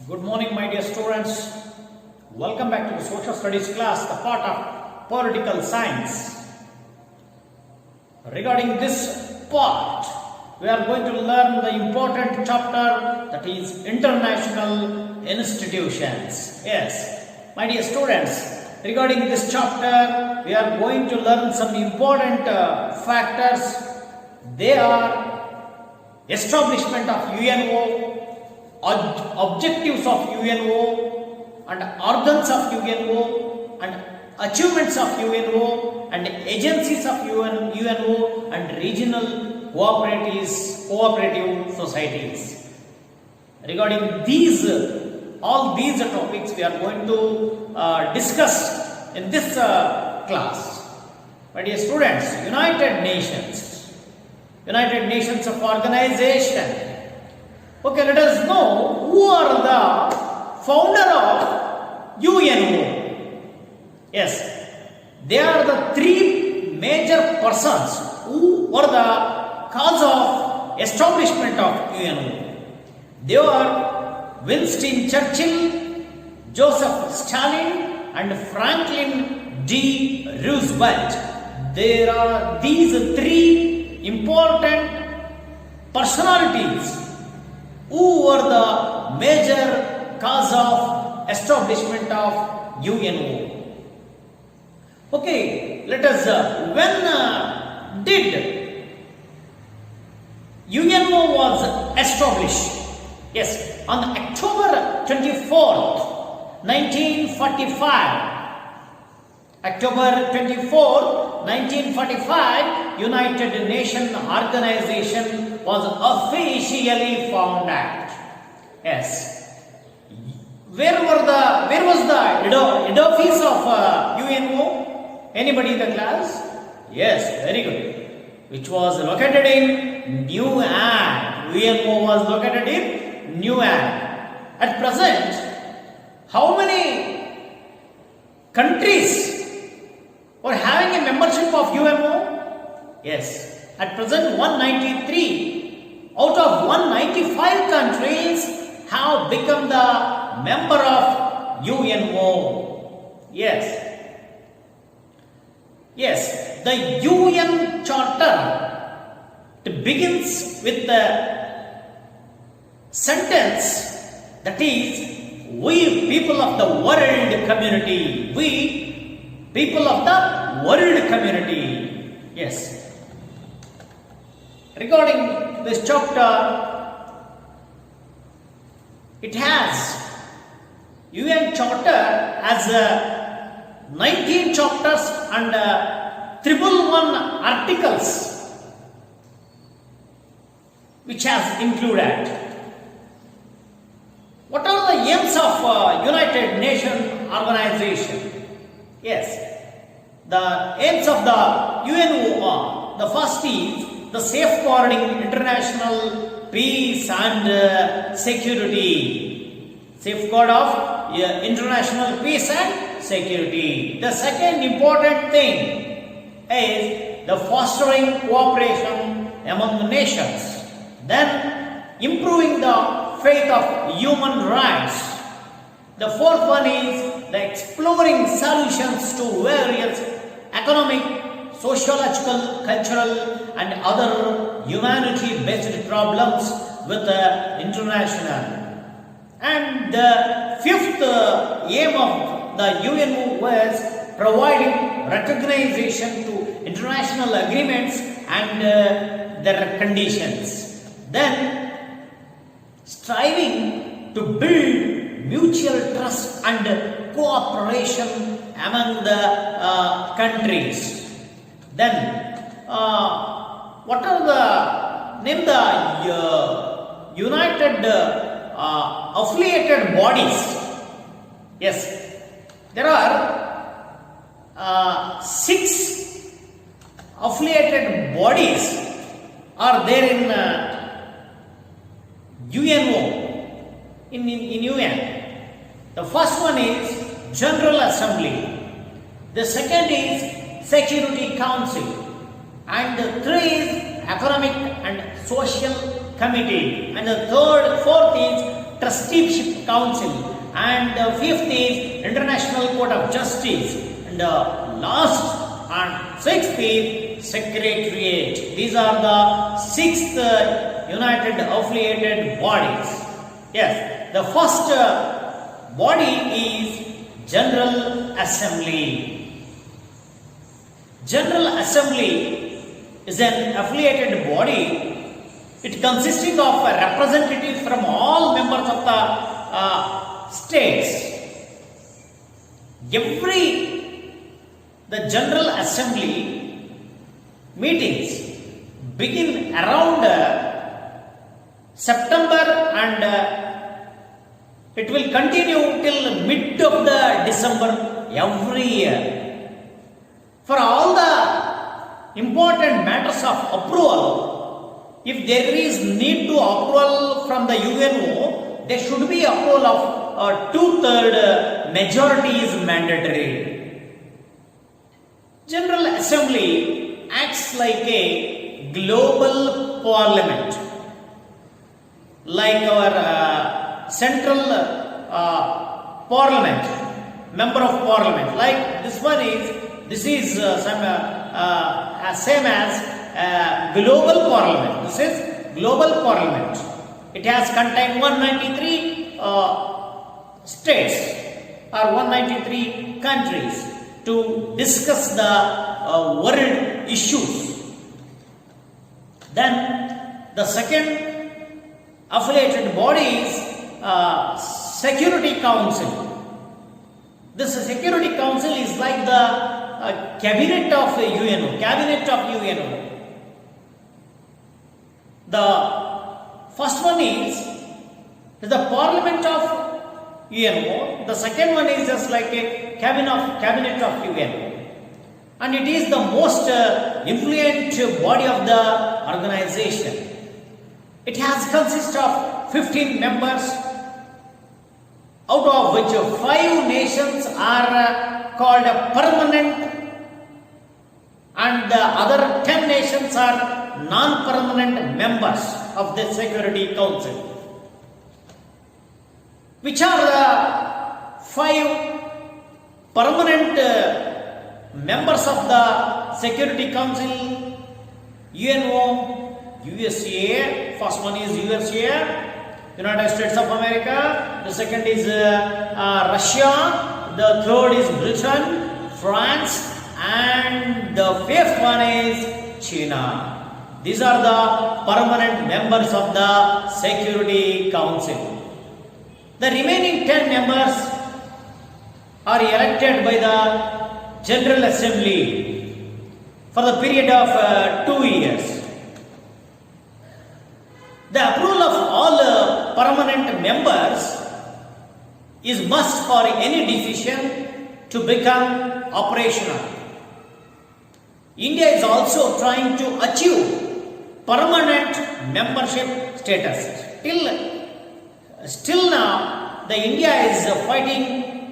Good morning, my dear students. Welcome back to the social studies class, the part of political science. Regarding this part, we are going to learn the important chapter, that is international institutions. Yes, my dear students, regarding this chapter, we are going to learn some important factors. They are establishment of UNO, objectives of UNO, and organs of UNO, and achievements of UNO, and agencies of UNO, and regional cooperative societies. Regarding all these topics we are going to discuss in this class. My dear students, United Nations of organization. Okay, let us know who are the founder of UNO. Yes, they are the three major persons who were the cause of establishment of UNO. They are Winston Churchill, Joseph Stalin, and Franklin D. Roosevelt. There are these three important personalities who were the major cause of establishment of UNO. Okay, let us, when did UNO was established? Yes, on October 24th, 1945. October 24th, 1945, United Nations Organization was officially founded. Yes. Where was the head office of UNO? Anybody in the class? Yes, very good. Which was located in New York. UNO was located in New York. At present, how many countries were having a membership of UNO? Yes. At present, 193 out of 195 countries have become the member of UNO. Yes. Yes, the UN Charter begins with the sentence that is, we people of the world community. We people of the world community. Yes. Regarding this chapter, it has UN Charter as 19 chapters and 111 articles, which has included. What are the aims of United Nations Organization? Yes, the aims of the UNO are: the first is the safeguarding international peace and security. Safeguard of international peace and security. The second important thing is the fostering cooperation among the nations. Then improving the faith of human rights. The fourth one is the exploring solutions to various economic, sociological, cultural, and other humanity-based problems with the international. And the fifth aim of the UNO was providing recognition to international agreements and their conditions. Then striving to build mutual trust and cooperation among the countries. Then, what are the United affiliated bodies? Yes, there are 6 affiliated bodies are there in UNO, in UN. The first one is General Assembly. The second is Security Council, and the third is Economic and Social Committee, and the fourth is Trusteeship Council, and fifth is International Court of Justice, and last and sixth is Secretariat. These are the sixth united affiliated bodies. Yes, the first body is General Assembly. General Assembly is an affiliated body. It consisting of representatives from all members of the states. The General Assembly meetings begin around September and it will continue till mid of the December every year. For all the important matters of approval, if there is need to approval from the UNO, there should be approval of 2/3 majority is mandatory. General Assembly acts like a global parliament, like our central parliament, member of parliament. Like this is same as global parliament. This is global parliament. It has contained 193 states or 193 countries to discuss the world issues. Then the second affiliated body is Security Council. This Security Council is like the cabinet of UNO. The first one is the parliament of UNO. The second one is just like a cabinet of UNO. And it is the most influent body of the organization. It has consist of 15 members, out of which 5 nations are called permanent and the other 10 nations are non-permanent members of the Security Council. Which are the 5 permanent members of the Security Council? UNO, USA, first one is USA, United States of America, the second is Russia, the third is Britain, France, and the fifth one is China. These are the permanent members of the Security Council. The remaining 10 members are elected by the General Assembly for the period of 2 years. The approval of all permanent members is must for any decision to become operational. India is also trying to achieve permanent membership status. Still now, the India is fighting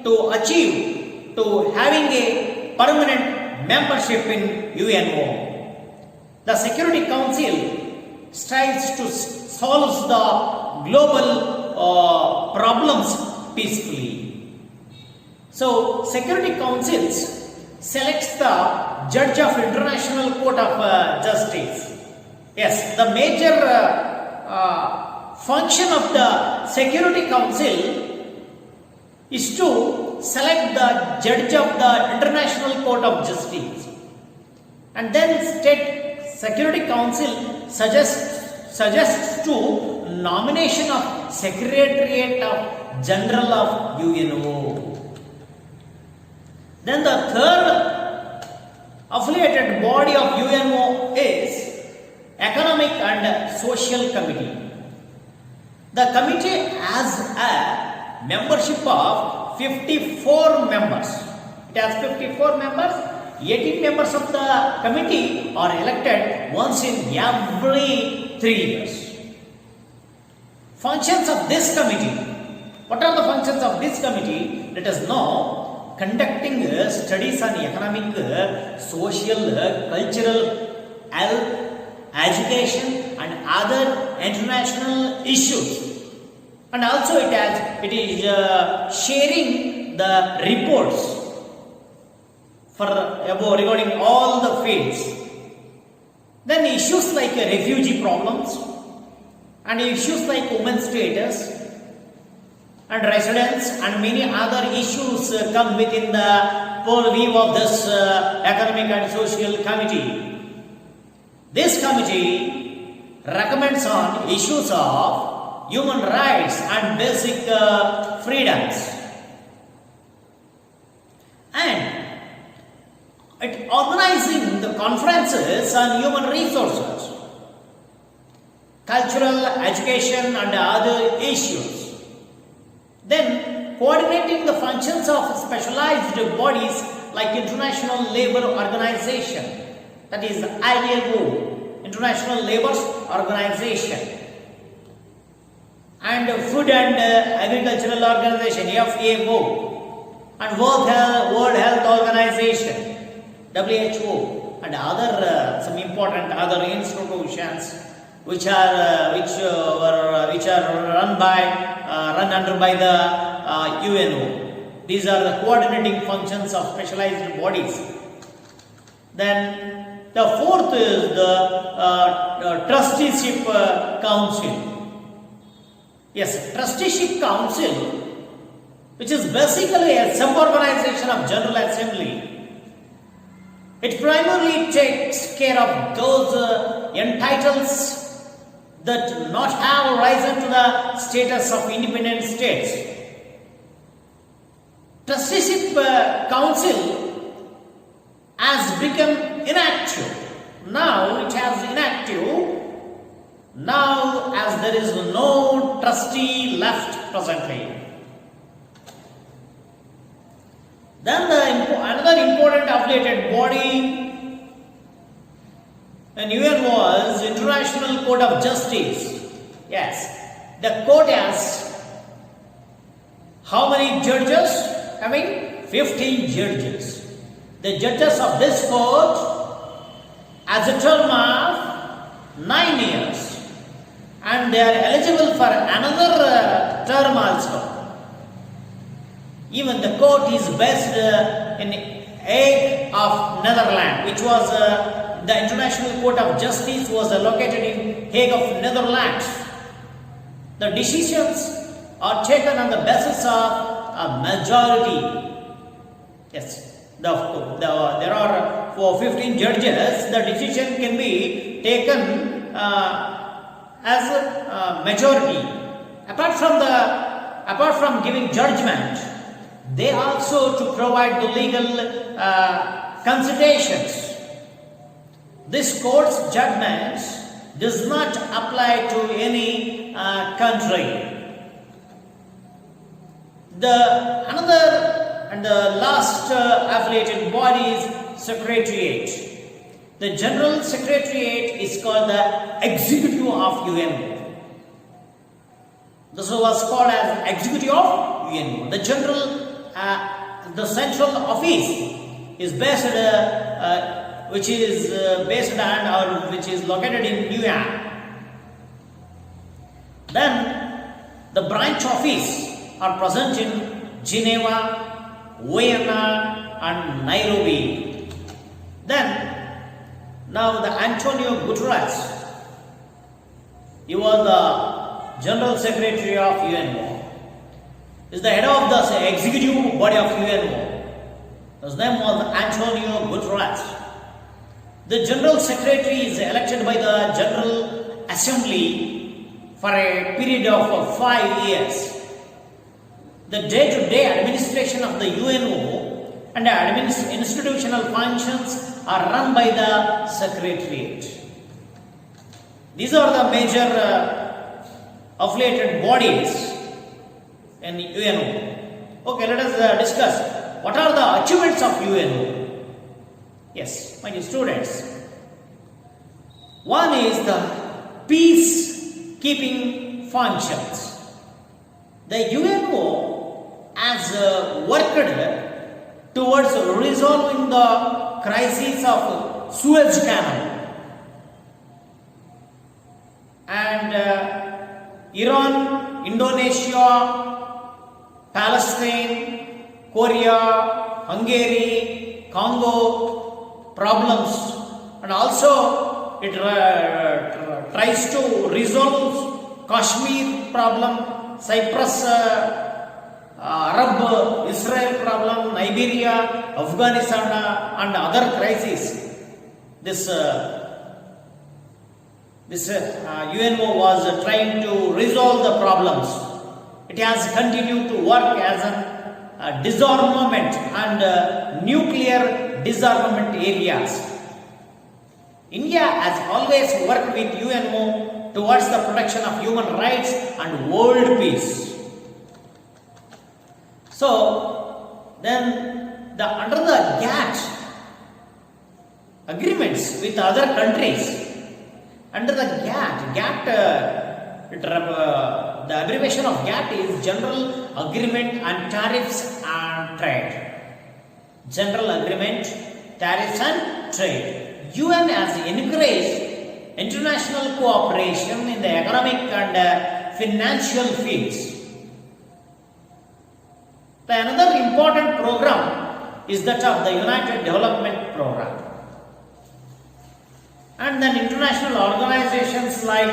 to achieve to having a permanent membership in UNO. The Security Council strives to solve the global problems peacefully. So, Security Councils selects the Judge of International Court of Justice. Yes, the major function of the Security Council is to select the Judge of the International Court of Justice. And then State Security Council suggests to nomination of Secretariat of General of UNO. Then the third affiliated body of UNO is Economic and Social Committee. The committee has a membership of 54 members. It has 54 members. 18 members of the committee are elected once in every 3 years. Functions of this committee. What are the functions of this committee? Let us know. Conducting studies on economic, social, cultural, health, education and other international issues. and also it is sharing the reports regarding all the fields. Then issues like refugee problems and issues like women's status and residence and many other issues come within the purview of this Economic and Social Committee. This committee recommends on issues of human rights and basic freedoms, and it organizing the conferences on human resources, cultural, education and other issues. Then coordinating the functions of specialized bodies like International Labour Organization, that is ILO, International Labour Organization, and Food and Agricultural Organization, FAO, and World Health Organization, WHO, and other some important other institutions which are run under by the UNO. These are the coordinating functions of specialized bodies. Then the fourth is the trusteeship council. Yes, trusteeship council, which is basically a sub-organization of General Assembly. It primarily takes care of those entitles that do not have risen to the status of independent states. Trusteeship council has become inactive. Now it has inactive. Now as there is no trustee left presently. Then another important affiliated body in UN was International Court of Justice. Yes, the court has how many judges? Having 15 judges. The judges of this court has a term of 9 years, and they are eligible for another term also. Even the court is based in Hague of Netherlands, which was the International Court of Justice was located in Hague of Netherlands. The decisions are taken on the basis of a majority. Yes, there are for 15 judges. The decision can be taken as a majority. Apart from giving judgment, they also to provide the legal consultations. This court's judgments does not apply to any country. Another and the last affiliated body is Secretariat. The General Secretariat is called the Executive of UNO. This was called as Executive of UNO. The the central office is based, which is located in New York. Then the branch office are present in Geneva, Vienna, and Nairobi. Then now the Antonio Guterres, he was the General Secretary of UNO. Is the head of the executive body of UNO. His name was Antonio Guterres. The General Secretary is elected by the General Assembly for a period of 5 years. The day-to-day administration of the UNO and the institutional functions are run by the Secretariat. These are the major affiliated bodies in UNO. Okay, let us discuss what are the achievements of UNO. Yes, my dear students. One is the peacekeeping functions. The UNO has worked towards resolving the crisis of Suez Canal and Iran Indonesia, Palestine, Korea, Hungary, Congo problems, and also it tries to resolve Kashmir problem, Cyprus, Arab Israel problem, Liberia, Afghanistan, and other crises. This UNO was trying to resolve the problems. It has continued to work as a disarmament and nuclear disarmament areas. India has always worked with UNO towards the protection of human rights and world peace. So, then under the GATT agreements with other countries, under the GATT, the abbreviation of GATT is General Agreement on Tariffs and Trade. General Agreement, Tariffs and Trade. UN has encouraged international cooperation in the economic and financial fields. Another important program is that of the United Development Program. And then international organizations like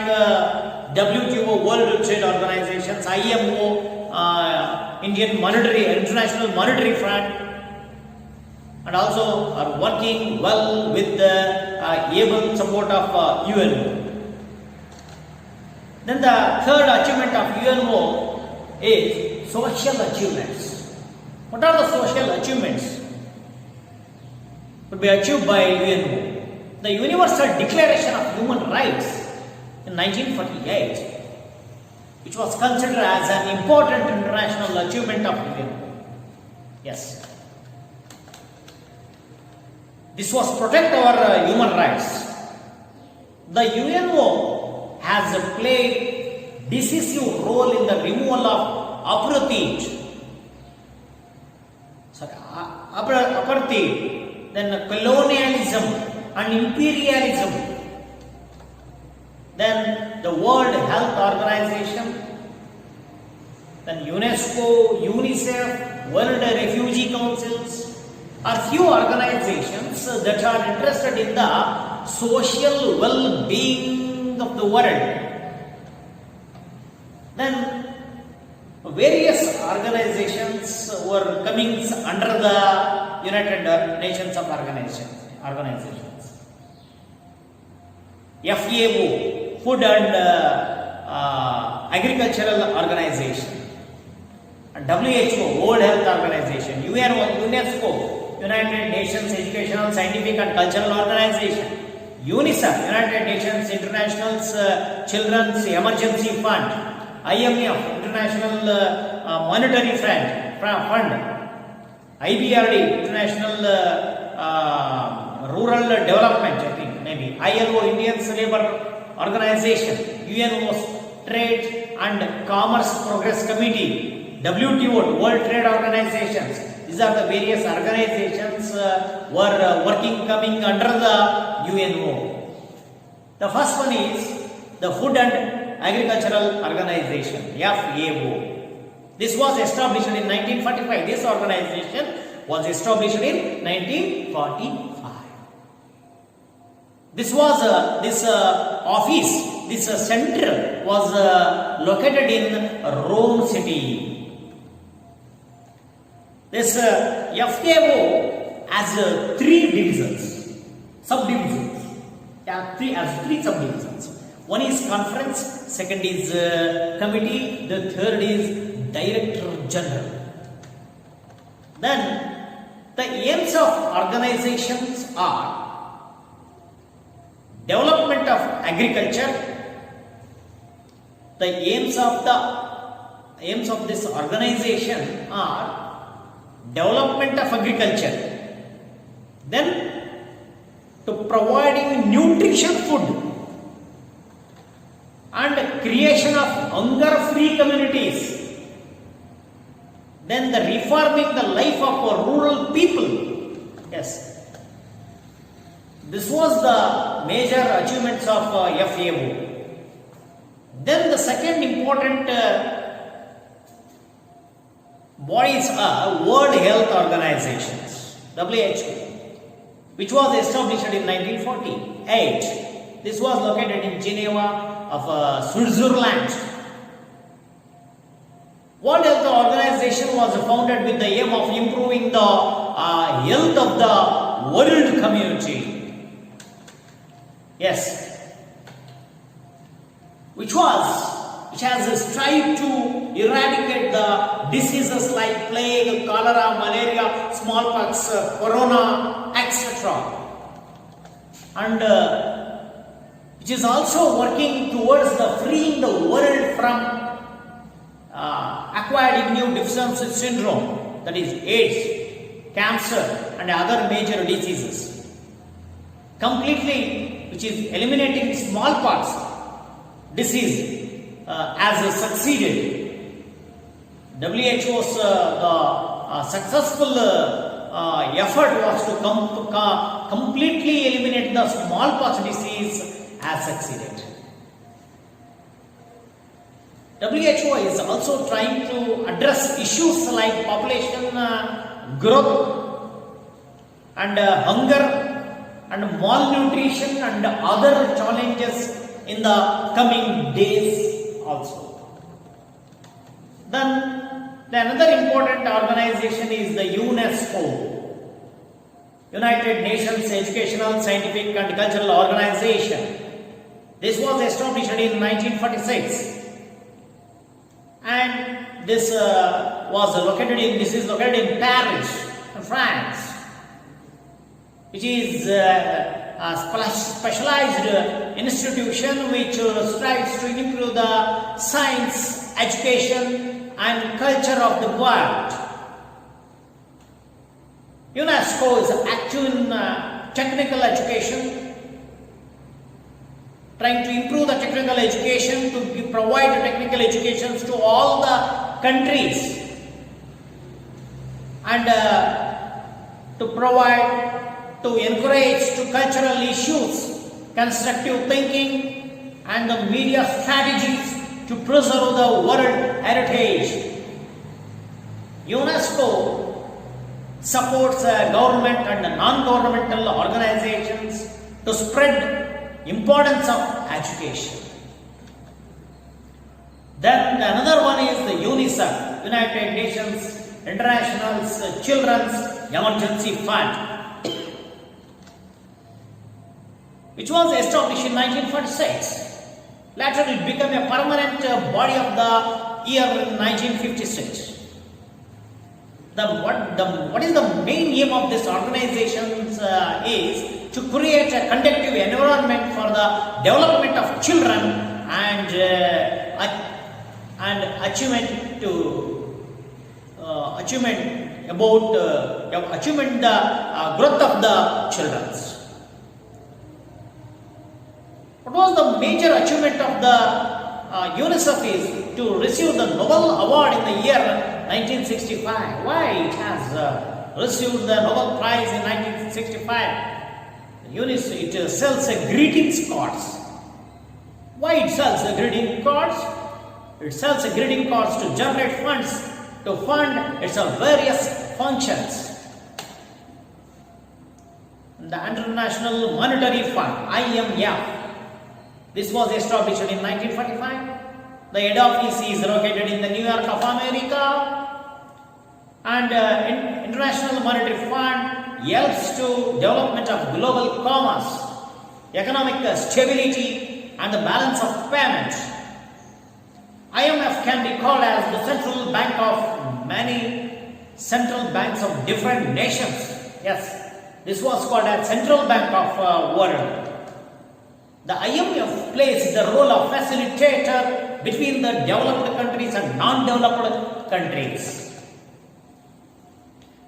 WTO, World Trade Organizations, IMO, International Monetary Fund, and also are working well with the able support of UNO. Then the third achievement of UNO is social achievements. What are the social achievements to be achieved by UNO? The Universal Declaration of Human Rights in 1948, which was considered as an important international achievement of UNO. Yes. This was protect our human rights. The UNO has played decisive role in the removal of apartheid, then colonialism and imperialism. Then the World Health Organization, then Unesco, UNICEF, World Refugee Councils are few organizations that are interested in the social well-being of the world. Then various organizations were coming under the United Nations of organizations. FAO, Food and Agricultural Organization, and WHO, World Health Organization, UNESCO, United Nations Educational, Scientific and Cultural Organization, UNICEF, United Nations International Children's Emergency Fund, IMF, International Monetary Fund, IBRD, International Rural Development, I think maybe, ILO, Indian Labour Organization, UNO's Trade and Commerce Progress Committee, WTO, World Trade Organizations. These are the various organizations coming under the UNO. The first one is the Food and Agricultural Organization, FAO. This was established in 1945. This organization was established in 1945. This was this office, this center was located in Rome city. This FAO has three divisions, subdivisions. Three subdivisions. One is conference, second is committee, the third is director general. Then the aims of organizations are development of agriculture. The aims of this organization are development of agriculture, then to providing nutrition food and creation of hunger-free communities, then the reforming the life of rural people. Yes, this was the major achievements of FAO. Then the second important bodies are World Health Organizations, WHO, which was established in 1948. This was located in Geneva of Switzerland. World Health Organization was founded with the aim of improving the health of the world community. Yes, which has strived to eradicate the diseases like plague, cholera, malaria, smallpox, corona, etc. And which is also working towards the freeing the world from acquired immunodeficiency syndrome, that is AIDS, cancer and other major diseases. Completely, which is eliminating smallpox disease as succeeded. WHO's successful effort was to completely eliminate the smallpox disease as succeeded. WHO is also trying to address issues like population growth and hunger and malnutrition and other challenges in the coming days also. Then another important organization is the UNESCO, United Nations Educational, Scientific and Cultural Organization. This was established in 1946. And this is located in Paris, France, which is a specialized institution which strives to improve the science, education and culture of the world. UNESCO is active in technical education, trying to improve the technical education, to provide technical educations to all the countries, and to encourage to cultural issues, constructive thinking and the media strategies to preserve the world heritage. UNESCO supports government and non-governmental organizations to spread importance of education. Then another one is the UNICEF, United Nations International Children's Emergency Fund, which was established in 1946. Later it became a permanent body of the year 1956. What is the main aim of this organization is to create a conducive environment for the development of children and achievement the growth of the children. What was the major achievement of the UNICEF is to receive the Nobel Award in the year 1965. Why it has received the Nobel Prize in 1965? It sells a greetings cards. Why it sells the greeting cards? It sells a greeting cards to generate funds to fund its various functions. The International Monetary Fund, IMF. This was established in 1945. The head office is located in the New York of America. And International Monetary Fund helps to development of global commerce, economic stability and the balance of payments. IMF can be called as the central bank of many central banks of different nations. Yes, this was called as central bank of world. The IMF plays the role of facilitator between the developed countries and non-developed countries.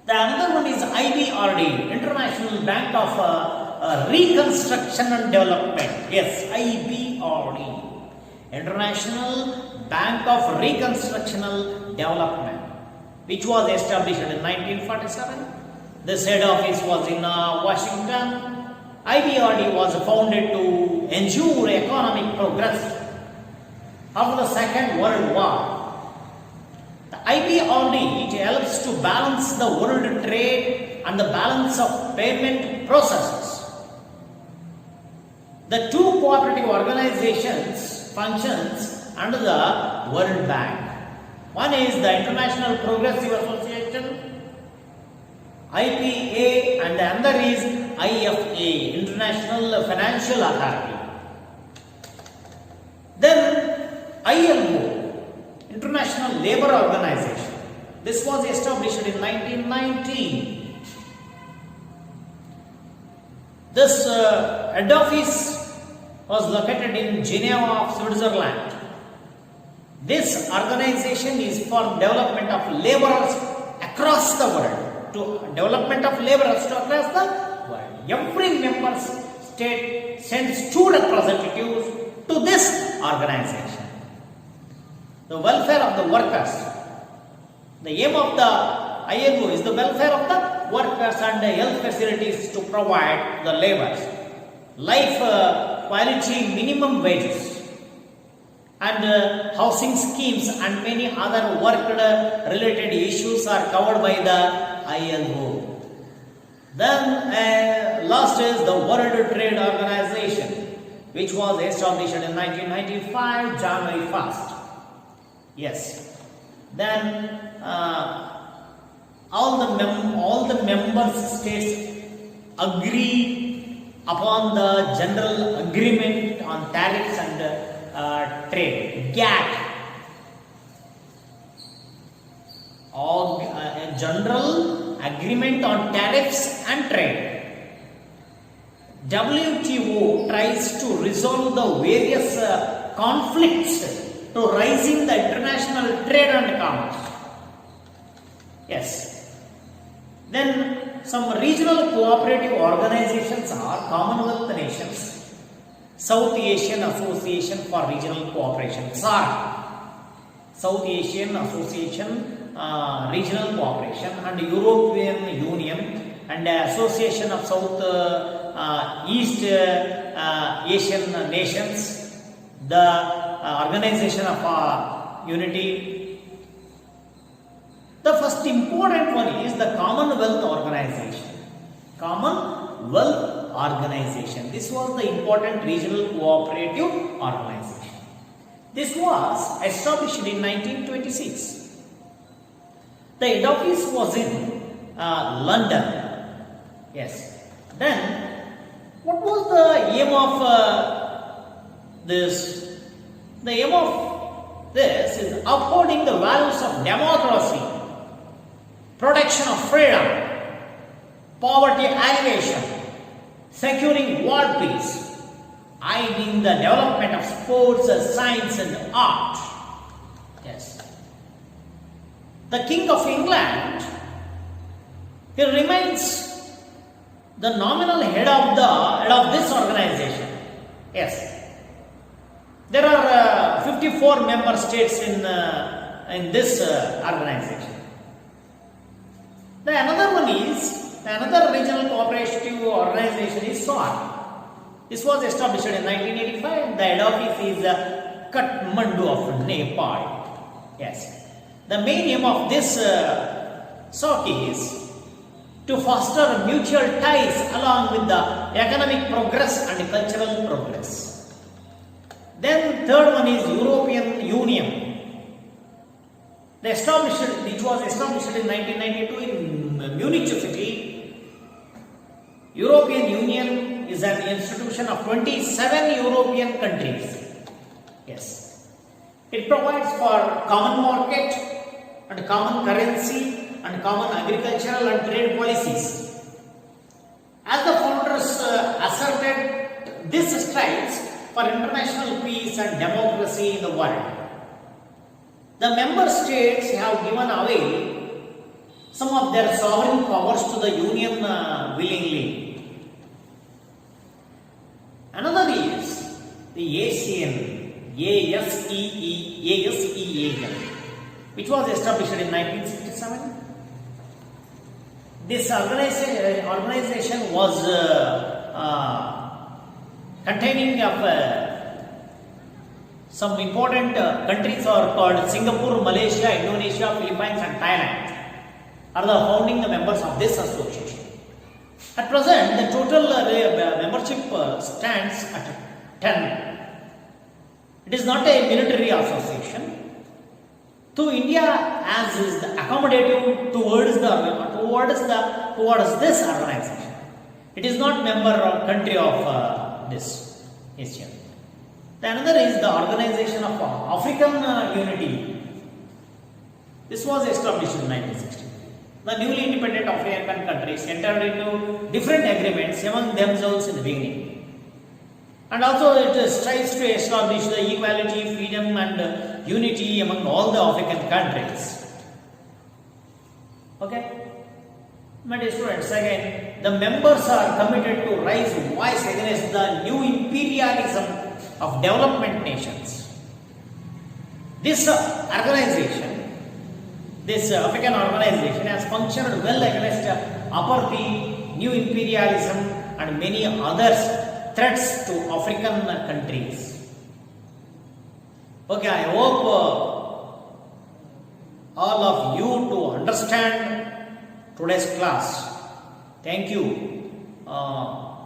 The another one is IBRD, International Bank of Reconstruction and Development. Yes, IBRD, International Bank of Reconstruction and Development, which was established in 1947. This head office was in Washington. IBRD was founded to ensure economic progress after the Second World War. The IPRD, it helps to balance the world trade and the balance of payment processes. The two cooperative organizations functions under the World Bank. One is the International Progressive Association, IPA, and the other is IFA, International Financial Authority. Then ILO, International Labour Organization. This was established in 1919. This head office was located in Geneva, Switzerland. This organization is for development of laborers across the world. To development of laborers across the world. Every member state sends two representatives to this organization. The welfare of the workers. The aim of the ILO is the welfare of the workers and the health facilities to provide the laborers. Life quality minimum wages and housing schemes and many other work related issues are covered by the ILO. Then last is the World Trade Organization, which was established in 1995, January 1st. Yes. Then all the member states agree upon the general agreement on tariffs and trade, GATT, or general agreement on tariffs and trade. WTO tries to resolve the various conflicts to raising the international trade and commerce. Yes. Then some regional cooperative organizations are Commonwealth Nations, South Asian Association for Regional Cooperation, SAARC, South Asian Association Regional Cooperation, and European Union, and Association of South East Asian Nations, the Organization of Unity. The first important one is the Commonwealth Organization. Commonwealth Organization. This was the important regional cooperative organization. This was established in 1926. The head office was in London. Yes. Then, what was the aim of this? The aim of this is upholding the values of democracy, protection of freedom, poverty alleviation, securing world peace, aiding the development of sports, science and art. Yes. The King of England, he remains the nominal head of this organization. Yes. There are 54 member states in this organization. Another regional cooperative organization is SAARC. This was established in 1985. The head office is Kathmandu of Nepal. Yes. The main aim of this SAARC is to foster mutual ties along with the economic progress and cultural progress. Then third one is European Union. It was established in 1992 in Munich city. European Union is an institution of 27 European countries. Yes. It provides for common market and common currency and common agricultural and trade policies. As the founders asserted, this strives for international peace and democracy in the world. The member states have given away some of their sovereign powers to the Union willingly. Another is the ASEAN, ASEAN, which was established in 1967. This organization was containing of Some important countries are called Singapore, Malaysia, Indonesia, Philippines and Thailand are the founding members of this association. At present, the total membership stands at 10. It is not a military association. To India, as is the accommodative towards this organization. It is not member or country of this Asian. The another is the Organization of African Unity. This was established in 1960. The newly independent African countries entered into different agreements among themselves in the beginning. And also it strives to establish the equality, freedom and unity among all the African countries. Okay? My dear students, again, the members are committed to raise voice against the new imperialism of development nations. This organization, this African organization has functioned well against apartheid, new imperialism and many other threats to African countries. Okay, I hope all of you to understand today's class. Thank you.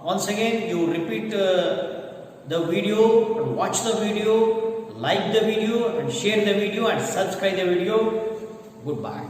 Once again, you repeat the video and watch the video, like the video and share the video and subscribe the video. Goodbye.